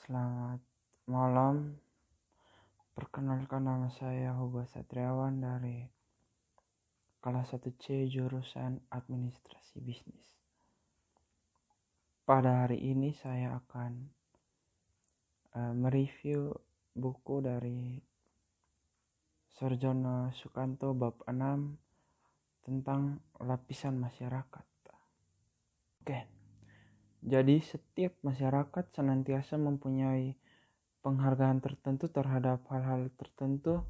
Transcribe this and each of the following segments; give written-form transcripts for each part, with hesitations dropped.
Selamat malam, perkenalkan nama saya Hugo Satriawan dari kelas 1C jurusan Administrasi Bisnis. Pada hari ini saya akan mereview buku dari Sarjono Sukanto bab 6 tentang lapisan masyarakat. Oke, jadi setiap masyarakat senantiasa mempunyai penghargaan tertentu terhadap hal-hal tertentu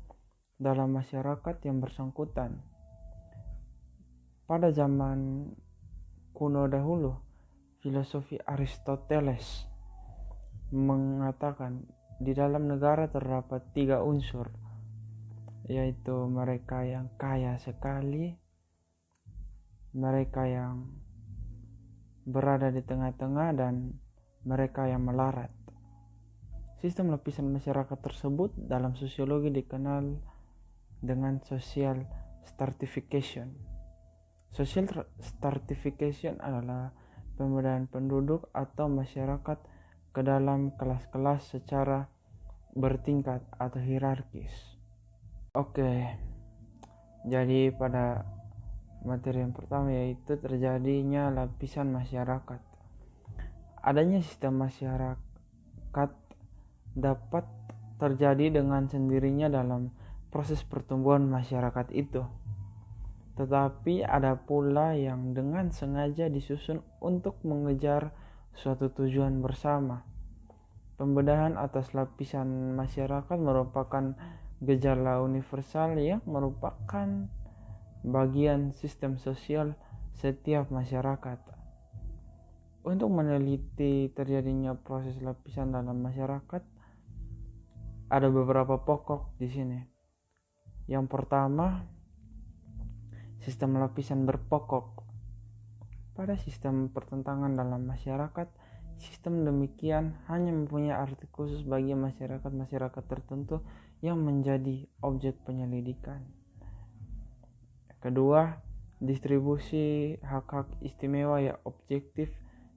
dalam masyarakat yang bersangkutan. Pada zaman kuno dahulu, filosofi Aristoteles mengatakan di dalam negara terdapat 3 unsur, yaitu mereka yang kaya sekali, mereka yang berada di tengah-tengah, dan mereka yang melarat. Sistem lapisan masyarakat tersebut dalam sosiologi dikenal dengan social stratification. Social stratification adalah pembagian penduduk atau masyarakat ke dalam kelas-kelas secara bertingkat atau hierarkis. Oke, jadi pada materi yang pertama yaitu terjadinya lapisan masyarakat. Adanya sistem masyarakat dapat terjadi dengan sendirinya dalam proses pertumbuhan masyarakat itu. Tetapi ada pula yang dengan sengaja disusun untuk mengejar suatu tujuan bersama. Pembedahan atas lapisan masyarakat merupakan gejala universal yang merupakan bagian sistem sosial setiap masyarakat. Untuk meneliti terjadinya proses lapisan dalam masyarakat, ada beberapa pokok di sini. Yang pertama, sistem lapisan berpokok. Pada sistem pertentangan dalam masyarakat, sistem demikian hanya mempunyai arti khusus bagi masyarakat tertentu yang menjadi objek penyelidikan. Kedua, distribusi hak-hak istimewa yang objektif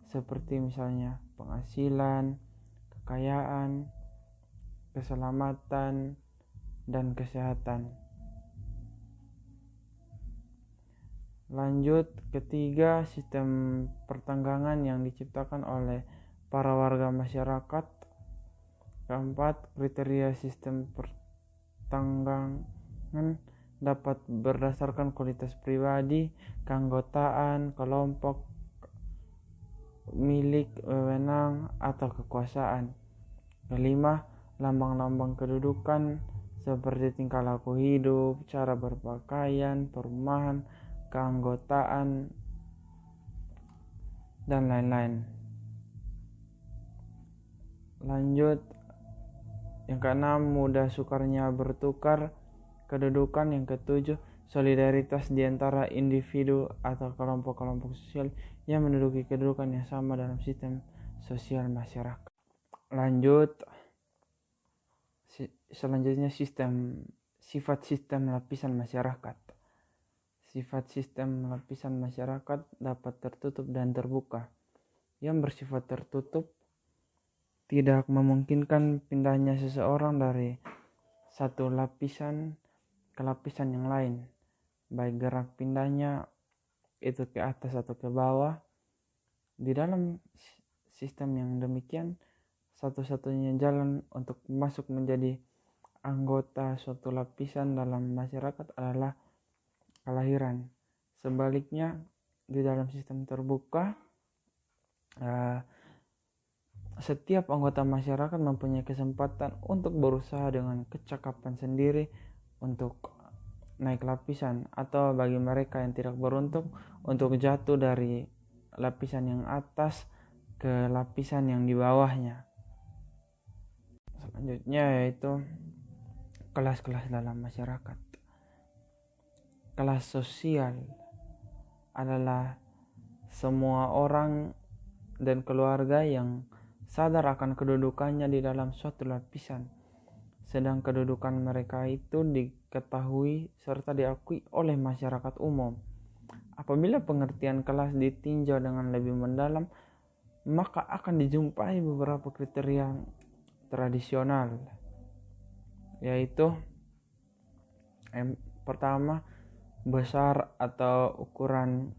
seperti misalnya penghasilan, kekayaan, keselamatan, dan kesehatan. Lanjut, ketiga, sistem pertanggangan yang diciptakan oleh para warga masyarakat. Keempat, kriteria sistem pertanggangan dapat berdasarkan kualitas pribadi, keanggotaan, kelompok, milik, wewenang, atau kekuasaan. Kelima, lambang-lambang kedudukan seperti tingkah laku hidup, cara berpakaian, perumahan, keanggotaan, dan lain-lain. Lanjut, yang keenam, mudah sukarnya bertukar kedudukan. Yang ketujuh, solidaritas di antara individu atau kelompok-kelompok sosial yang menduduki kedudukan yang sama dalam sistem sosial masyarakat. Lanjut, selanjutnya sifat sistem lapisan masyarakat. Sifat sistem lapisan masyarakat dapat tertutup dan terbuka. Yang bersifat tertutup tidak memungkinkan pindahnya seseorang dari satu lapisan ke lapisan yang lain, baik gerak pindahnya itu ke atas atau ke bawah. Di dalam sistem yang demikian, satu-satunya jalan untuk masuk menjadi anggota suatu lapisan dalam masyarakat adalah kelahiran. Sebaliknya, di dalam sistem terbuka, setiap anggota masyarakat mempunyai kesempatan untuk berusaha dengan kecakapan sendiri untuk naik lapisan, atau bagi mereka yang tidak beruntung untuk jatuh dari lapisan yang atas ke lapisan yang di bawahnya. Selanjutnya yaitu kelas-kelas dalam masyarakat. Kelas sosial adalah semua orang dan keluarga yang sadar akan kedudukannya di dalam suatu lapisan, sedang kedudukan mereka itu diketahui serta diakui oleh masyarakat umum. Apabila pengertian kelas ditinjau dengan lebih mendalam, maka akan dijumpai beberapa kriteria tradisional, yaitu yang pertama besar atau ukuran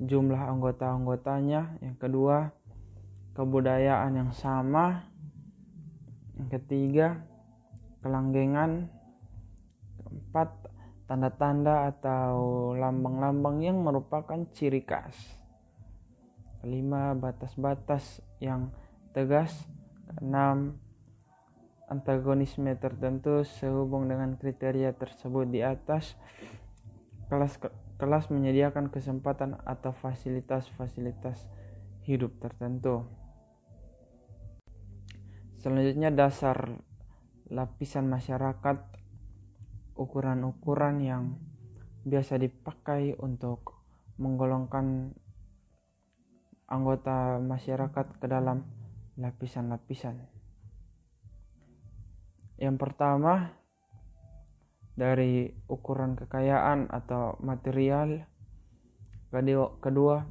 jumlah anggota-anggotanya, yang kedua kebudayaan yang sama, yang ketiga kelanggengan, keempat tanda-tanda atau lambang-lambang yang merupakan ciri khas, kelima batas-batas yang tegas, keenam antagonisme tertentu sehubung dengan kriteria tersebut di atas. Kelas menyediakan kesempatan atau fasilitas-fasilitas hidup tertentu. Selanjutnya dasar lapisan masyarakat, ukuran-ukuran yang biasa dipakai untuk menggolongkan anggota masyarakat ke dalam lapisan-lapisan. Yang pertama dari ukuran kekayaan atau material, kedua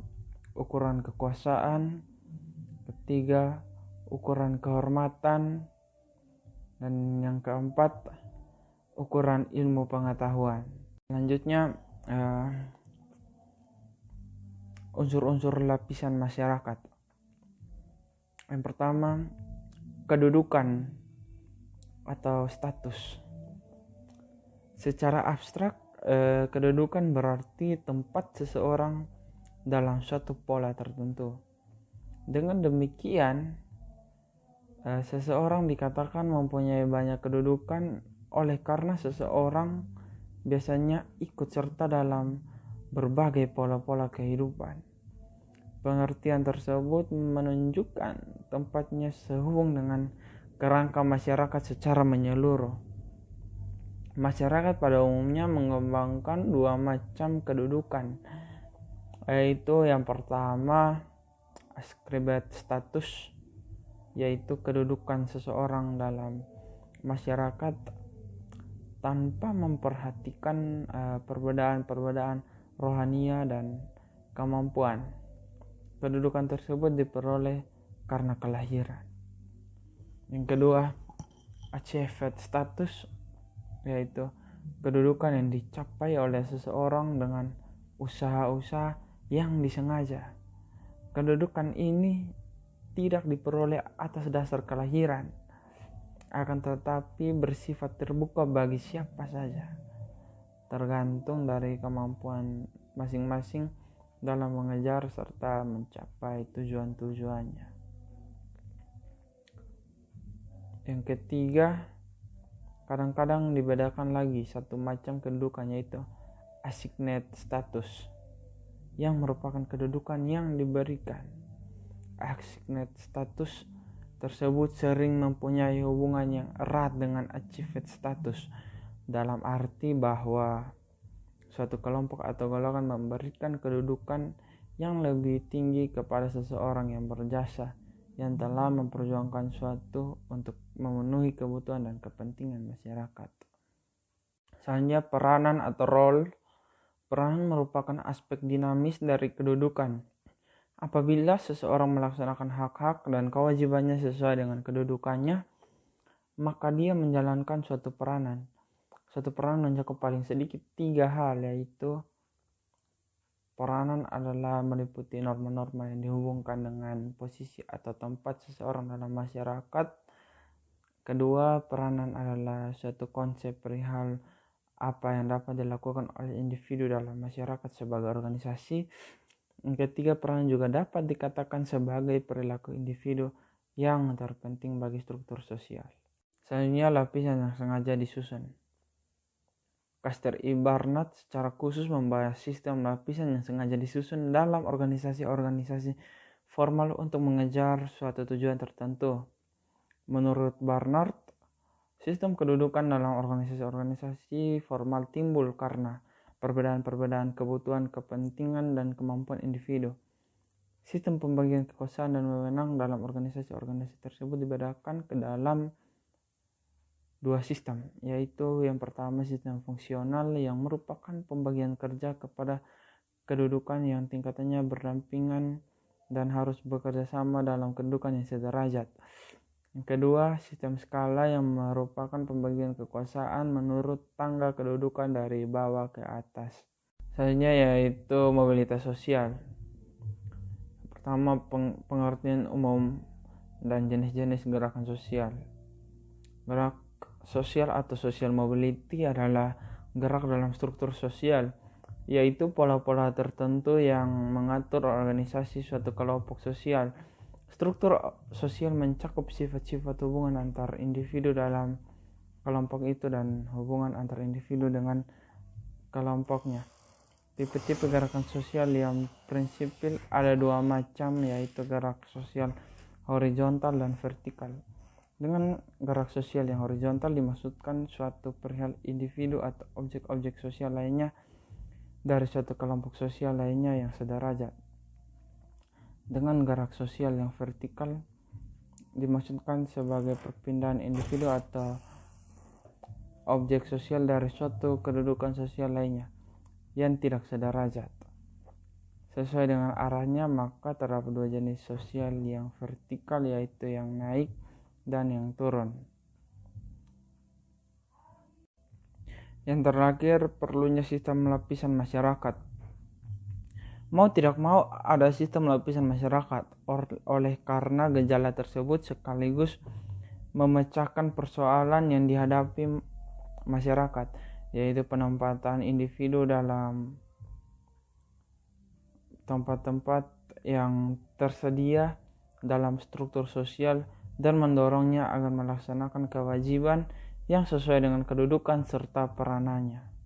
ukuran kekuasaan, ketiga ukuran kehormatan, dan yang keempat ukuran ilmu pengetahuan. Selanjutnya unsur-unsur lapisan masyarakat. Yang pertama kedudukan atau status. Secara abstrak, kedudukan berarti tempat seseorang dalam suatu pola tertentu. Dengan demikian, seseorang dikatakan mempunyai banyak kedudukan oleh karena seseorang biasanya ikut serta dalam berbagai pola-pola kehidupan. Pengertian tersebut menunjukkan tempatnya sehubung dengan kerangka masyarakat secara menyeluruh. Masyarakat pada umumnya mengembangkan dua macam kedudukan, yaitu yang pertama ascribed status, yaitu kedudukan seseorang dalam masyarakat tanpa memperhatikan perbedaan-perbedaan rohania dan kemampuan. Kedudukan tersebut diperoleh karena kelahiran. Yang kedua, achieved status, yaitu kedudukan yang dicapai oleh seseorang dengan usaha-usaha yang disengaja. Kedudukan ini tidak diperoleh atas dasar kelahiran, akan tetapi bersifat terbuka bagi siapa saja, tergantung dari kemampuan masing-masing dalam mengejar serta mencapai tujuan-tujuannya. Yang ketiga, kadang-kadang dibedakan lagi satu macam kedudukan, yaitu assigned status, yang merupakan kedudukan yang diberikan. Assigned status tersebut sering mempunyai hubungan yang erat dengan achieved status, dalam arti bahwa suatu kelompok atau golongan memberikan kedudukan yang lebih tinggi kepada seseorang yang berjasa, yang telah memperjuangkan suatu untuk memenuhi kebutuhan dan kepentingan masyarakat. Selanjutnya peranan atau role. Peranan merupakan aspek dinamis dari kedudukan. Apabila seseorang melaksanakan hak-hak dan kewajibannya sesuai dengan kedudukannya, maka dia menjalankan suatu peranan. Suatu peranan mencakup paling sedikit 3 hal, yaitu peranan adalah meliputi norma-norma yang dihubungkan dengan posisi atau tempat seseorang dalam masyarakat. Kedua, peranan adalah suatu konsep perihal apa yang dapat dilakukan oleh individu dalam masyarakat sebagai organisasi. Yang ketiga, peranan juga dapat dikatakan sebagai perilaku individu yang terpenting bagi struktur sosial. Selanjutnya, lapisan yang sengaja disusun. Caster E. Barnard secara khusus membahas sistem lapisan yang sengaja disusun dalam organisasi-organisasi formal untuk mengejar suatu tujuan tertentu. Menurut Barnard, sistem kedudukan dalam organisasi-organisasi formal timbul karena perbedaan-perbedaan kebutuhan, kepentingan, dan kemampuan individu. Sistem pembagian kekuasaan dan wewenang dalam organisasi-organisasi tersebut dibedakan ke dalam 2 sistem, yaitu yang pertama sistem fungsional yang merupakan pembagian kerja kepada kedudukan yang tingkatannya berdampingan dan harus bekerja sama dalam kedudukan yang sederajat. Yang kedua, sistem skala yang merupakan pembagian kekuasaan menurut tangga kedudukan dari bawah ke atas. Selanjutnya yaitu mobilitas sosial. Pertama, pengertian umum dan jenis-jenis gerakan sosial. Gerak sosial atau social mobility adalah gerak dalam struktur sosial, yaitu pola-pola tertentu yang mengatur organisasi suatu kelompok sosial. Struktur sosial mencakup sifat-sifat hubungan antar individu dalam kelompok itu dan hubungan antar individu dengan kelompoknya. Tipe-tipe gerakan sosial yang prinsipil ada dua macam, yaitu gerak sosial horizontal dan vertikal. Dengan gerak sosial yang horizontal dimaksudkan suatu perihal individu atau objek-objek sosial lainnya dari suatu kelompok sosial lainnya yang sederajat. Dengan gerak sosial yang vertikal dimaksudkan sebagai perpindahan individu atau objek sosial dari suatu kedudukan sosial lainnya yang tidak sederajat. Sesuai dengan arahnya, maka terdapat dua jenis sosial yang vertikal, yaitu yang naik dan yang turun. Yang terakhir, perlunya sistem lapisan masyarakat. Mau tidak mau ada sistem lapisan masyarakat, oleh karena gejala tersebut sekaligus memecahkan persoalan yang dihadapi masyarakat, yaitu penempatan individu dalam tempat-tempat yang tersedia dalam struktur sosial dan mendorongnya agar melaksanakan kewajiban yang sesuai dengan kedudukan serta peranannya.